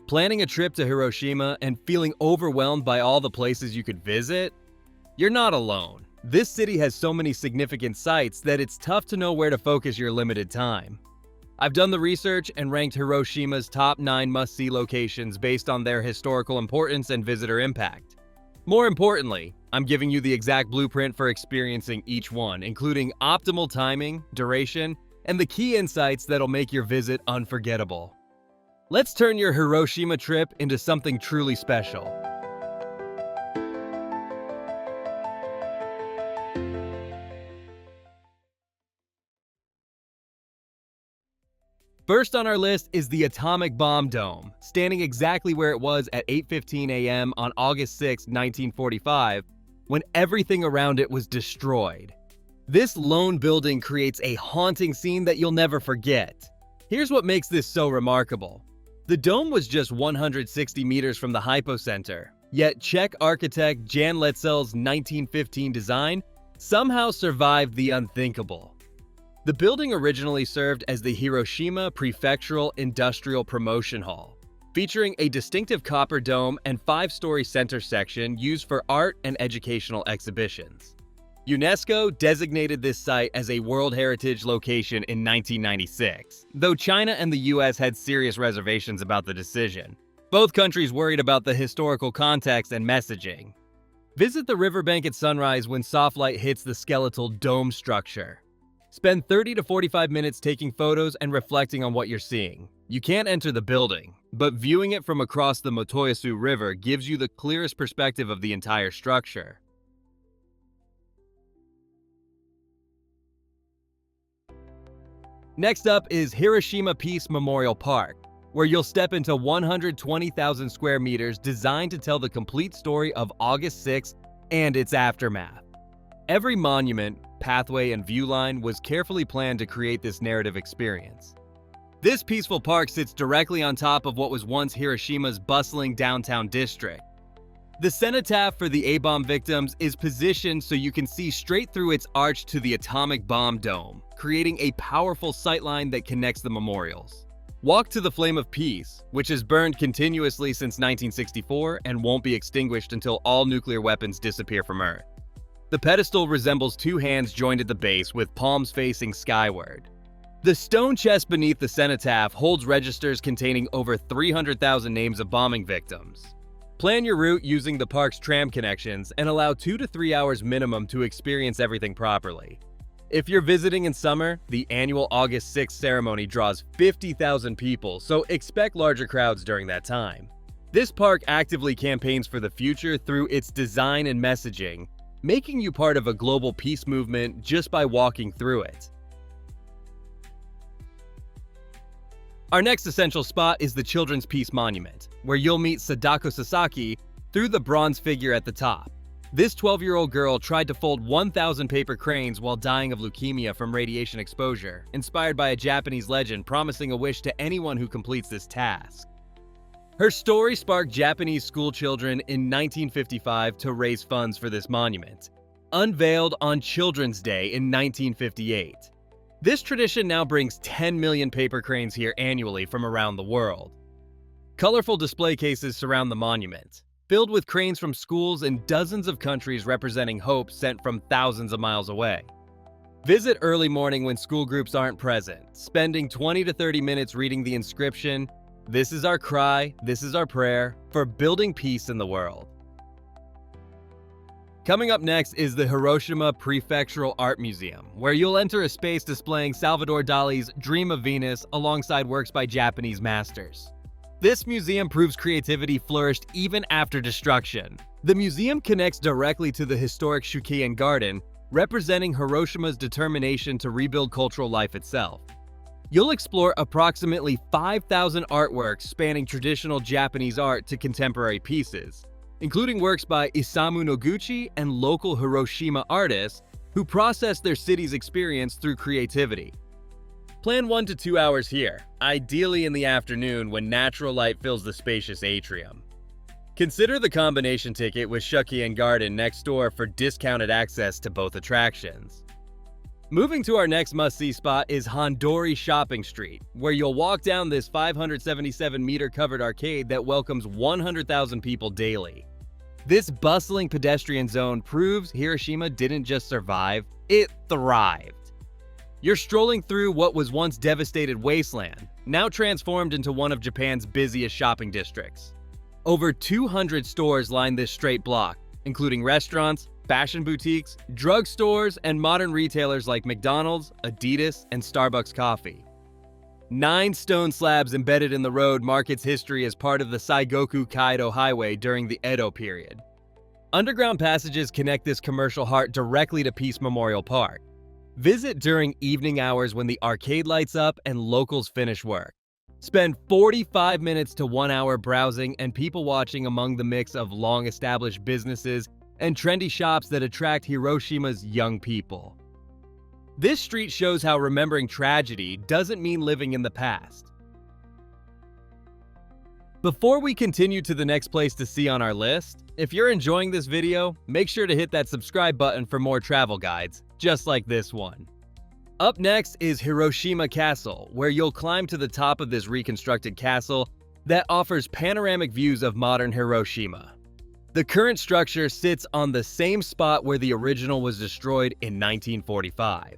Planning a trip to Hiroshima and feeling overwhelmed by all the places you could visit? You're not alone. This city has so many significant sites that it's tough to know where to focus your limited time. I've done the research and ranked Hiroshima's top 9 must-see locations based on their historical importance and visitor impact. More importantly, I'm giving you the exact blueprint for experiencing each one, including optimal timing, duration, and the key insights that'll make your visit unforgettable. Let's turn your Hiroshima trip into something truly special. First on our list is the Atomic Bomb Dome, standing exactly where it was at 8:15 a.m. on August 6, 1945, when everything around it was destroyed. This lone building creates a haunting scene that you'll never forget. Here's what makes this so remarkable. The dome was just 160 meters from the hypocenter, yet Czech architect Jan Letzel's 1915 design somehow survived the unthinkable. The building originally served as the Hiroshima Prefectural Industrial Promotion Hall, featuring a distinctive copper dome and 5-story center section used for art and educational exhibitions. UNESCO designated this site as a World Heritage Location in 1996, though China and the US had serious reservations about the decision. Both countries worried about the historical context and messaging. Visit the riverbank at sunrise when soft light hits the skeletal dome structure. Spend 30 to 45 minutes taking photos and reflecting on what you're seeing. You can't enter the building, but viewing it from across the Moito River gives you the clearest perspective of the entire structure. Next up is Hiroshima Peace Memorial Park, where you'll step into 120,000 square meters designed to tell the complete story of August 6 and its aftermath. Every monument, pathway, and view line was carefully planned to create this narrative experience. This peaceful park sits directly on top of what was once Hiroshima's bustling downtown district. The cenotaph for the A-bomb victims is positioned so you can see straight through its arch to the atomic bomb dome, creating a powerful sightline that connects the memorials. Walk to the Flame of Peace, which has burned continuously since 1964 and won't be extinguished until all nuclear weapons disappear from Earth. The pedestal resembles 2 hands joined at the base with palms facing skyward. The stone chest beneath the cenotaph holds registers containing over 300,000 names of bombing victims. Plan your route using the park's tram connections and allow 2 to 3 hours minimum to experience everything properly. If you're visiting in summer, the annual August 6th ceremony draws 50,000 people, so expect larger crowds during that time. This park actively campaigns for the future through its design and messaging, making you part of a global peace movement just by walking through it. Our next essential spot is the Children's Peace Monument, where you'll meet Sadako Sasaki through the bronze figure at the top. This 12-year-old girl tried to fold 1,000 paper cranes while dying of leukemia from radiation exposure, inspired by a Japanese legend promising a wish to anyone who completes this task. Her story sparked Japanese school children in 1955 to raise funds for this monument, unveiled on Children's Day in 1958. This tradition now brings 10 million paper cranes here annually from around the world. Colorful display cases surround the monument, filled with cranes from schools in dozens of countries representing hope sent from thousands of miles away. Visit early morning when school groups aren't present, spending 20 to 30 minutes reading the inscription, "This is our cry, this is our prayer, for building peace in the world." Coming up next is the Hiroshima Prefectural Art Museum, where you'll enter a space displaying Salvador Dali's Dream of Venus alongside works by Japanese masters. This museum proves creativity flourished even after destruction. The museum connects directly to the historic Shukkeien Garden, representing Hiroshima's determination to rebuild cultural life itself. You'll explore approximately 5,000 artworks spanning traditional Japanese art to contemporary pieces, including works by Isamu Noguchi and local Hiroshima artists who process their city's experience through creativity. Plan 1 to 2 hours here, ideally in the afternoon when natural light fills the spacious atrium. Consider the combination ticket with Shukkeien Garden next door for discounted access to both attractions. Moving to our next must-see spot is Hondori Shopping Street, where you'll walk down this 577-meter covered arcade that welcomes 100,000 people daily. This bustling pedestrian zone proves Hiroshima didn't just survive, it thrived. You're strolling through what was once devastated wasteland, now transformed into one of Japan's busiest shopping districts. Over 200 stores line this straight block, including restaurants, fashion boutiques, drugstores, and modern retailers like McDonald's, Adidas, and Starbucks Coffee. 9 stone slabs embedded in the road mark its history as part of the Saigoku Kaido Highway during the Edo period. Underground passages connect this commercial heart directly to Peace Memorial Park. Visit during evening hours when the arcade lights up and locals finish work. Spend 45 minutes to 1 hour browsing and people watching among the mix of long-established businesses and trendy shops that attract Hiroshima's young people. This street shows how remembering tragedy doesn't mean living in the past. Before we continue to the next place to see on our list, if you're enjoying this video, make sure to hit that subscribe button for more travel guides, just like this one. Up next is Hiroshima Castle, where you'll climb to the top of this reconstructed castle that offers panoramic views of modern Hiroshima. The current structure sits on the same spot where the original was destroyed in 1945.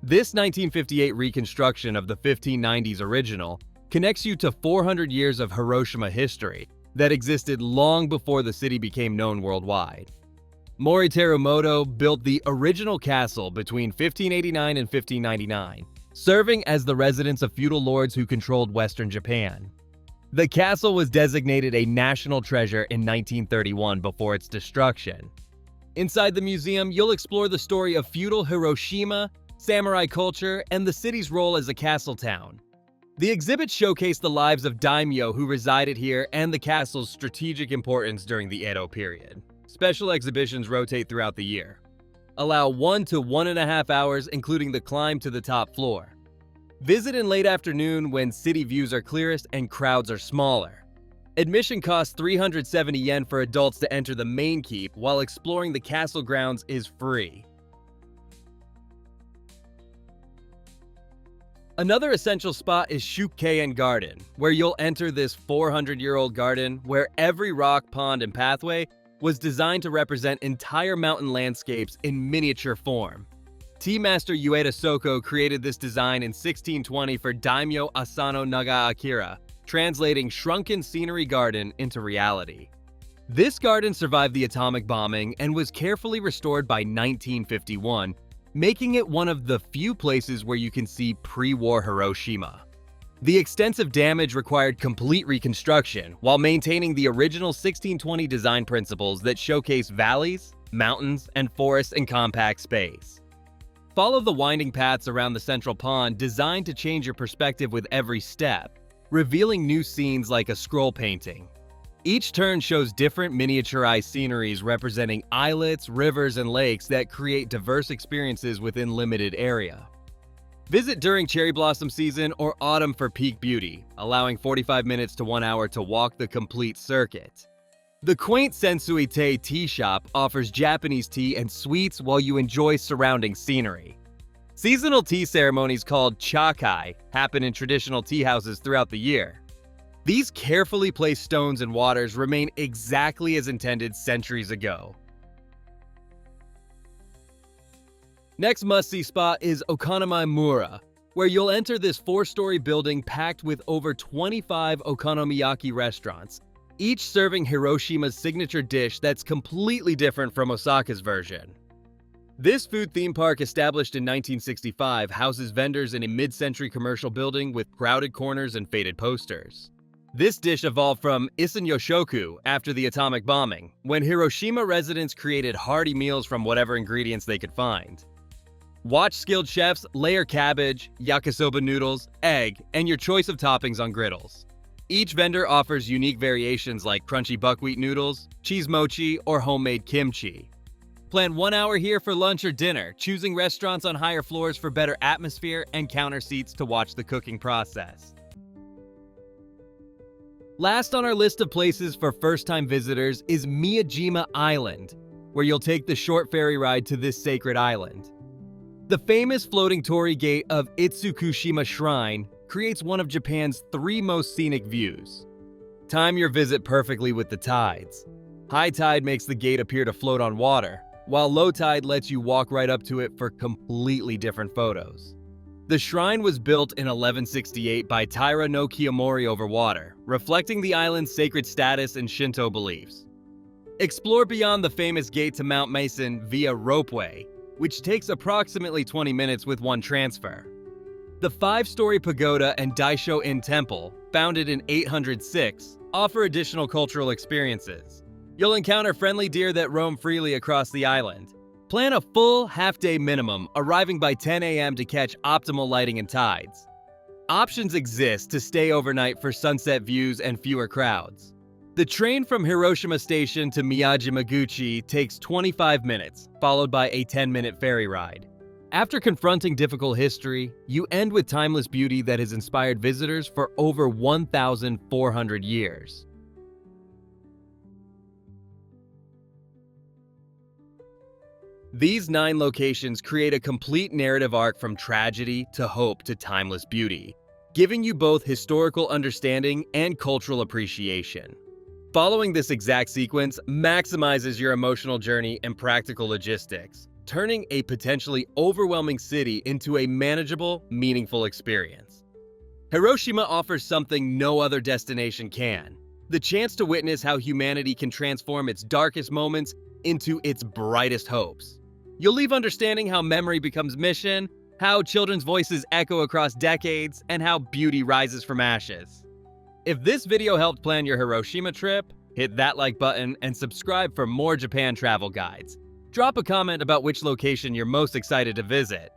This 1958 reconstruction of the 1590s original connects you to 400 years of Hiroshima history that existed long before the city became known worldwide. Moito built the original castle between 1589 and 1599, serving as the residence of feudal lords who controlled Western Japan. The castle was designated a national treasure in 1931 before its destruction. Inside the museum, you'll explore the story of feudal Hiroshima, samurai culture, and the city's role as a castle town. The exhibits showcase the lives of daimyo who resided here and the castle's strategic importance during the Edo period. Special exhibitions rotate throughout the year. Allow 1 to 1.5 hours, including the climb to the top floor. Visit in late afternoon when city views are clearest and crowds are smaller. Admission costs 370 yen for adults to enter the main keep, while exploring the castle grounds is free. Another essential spot is Shukkeien Garden, where you'll enter this 400-year-old garden where every rock, pond, and pathway was designed to represent entire mountain landscapes in miniature form. Tea master Ueda Soko created this design in 1620 for Daimyo Asano Naga Akira, translating shrunken scenery garden into reality. This garden survived the atomic bombing and was carefully restored by 1951, making it one of the few places where you can see pre-war Hiroshima. The extensive damage required complete reconstruction while maintaining the original 1620 design principles that showcase valleys, mountains, and forests in compact space. Follow the winding paths around the central pond designed to change your perspective with every step, revealing new scenes like a scroll painting. Each turn shows different miniaturized sceneries representing islets, rivers, and lakes that create diverse experiences within limited area. Visit during cherry blossom season or autumn for peak beauty, allowing 45 minutes to 1 hour to walk the complete circuit. The quaint Sensui Tei tea shop offers Japanese tea and sweets while you enjoy surrounding scenery. Seasonal tea ceremonies called chakai happen in traditional tea houses throughout the year. These carefully placed stones and waters remain exactly as intended centuries ago. Next must-see spot is Okonomimura, where you'll enter this 4-story building packed with over 25 okonomiyaki restaurants, each serving Hiroshima's signature dish that's completely different from Osaka's version. This food theme park, established in 1965, houses vendors in a mid-century commercial building with crowded corners and faded posters. This dish evolved from Isen Yoshoku after the atomic bombing, when Hiroshima residents created hearty meals from whatever ingredients they could find. Watch skilled chefs layer cabbage, yakisoba noodles, egg, and your choice of toppings on griddles. Each vendor offers unique variations like crunchy buckwheat noodles, cheese mochi, or homemade kimchi. Plan 1 hour here for lunch or dinner, choosing restaurants on higher floors for better atmosphere and counter seats to watch the cooking process. Last on our list of places for first-time visitors is Miyajima Island, where you'll take the short ferry ride to this sacred island. The famous floating torii gate of Itsukushima Shrine creates one of Japan's 3 most scenic views. Time your visit perfectly with the tides. High tide makes the gate appear to float on water, while low tide lets you walk right up to it for completely different photos. The shrine was built in 1168 by Taira no Kiyomori over water, reflecting the island's sacred status and Shinto beliefs. Explore beyond the famous gate to Mount Mason via ropeway, which takes approximately 20 minutes with one transfer. The 5-story pagoda and Daisho-in Temple, founded in 806, offer additional cultural experiences. You'll encounter friendly deer that roam freely across the island. Plan a full half-day minimum, arriving by 10 a.m. to catch optimal lighting and tides. Options exist to stay overnight for sunset views and fewer crowds. The train from Hiroshima Station to Miyajima takes 25 minutes, followed by a 10-minute ferry ride. After confronting difficult history, you end with timeless beauty that has inspired visitors for over 1,400 years. These 9 locations create a complete narrative arc from tragedy to hope to timeless beauty, giving you both historical understanding and cultural appreciation. Following this exact sequence maximizes your emotional journey and practical logistics, turning a potentially overwhelming city into a manageable, meaningful experience. Hiroshima offers something no other destination can: the chance to witness how humanity can transform its darkest moments into its brightest hopes. You'll leave understanding how memory becomes mission, how children's voices echo across decades, and how beauty rises from ashes. If this video helped plan your Hiroshima trip, hit that like button and subscribe for more Japan travel guides. Drop a comment about which location you're most excited to visit.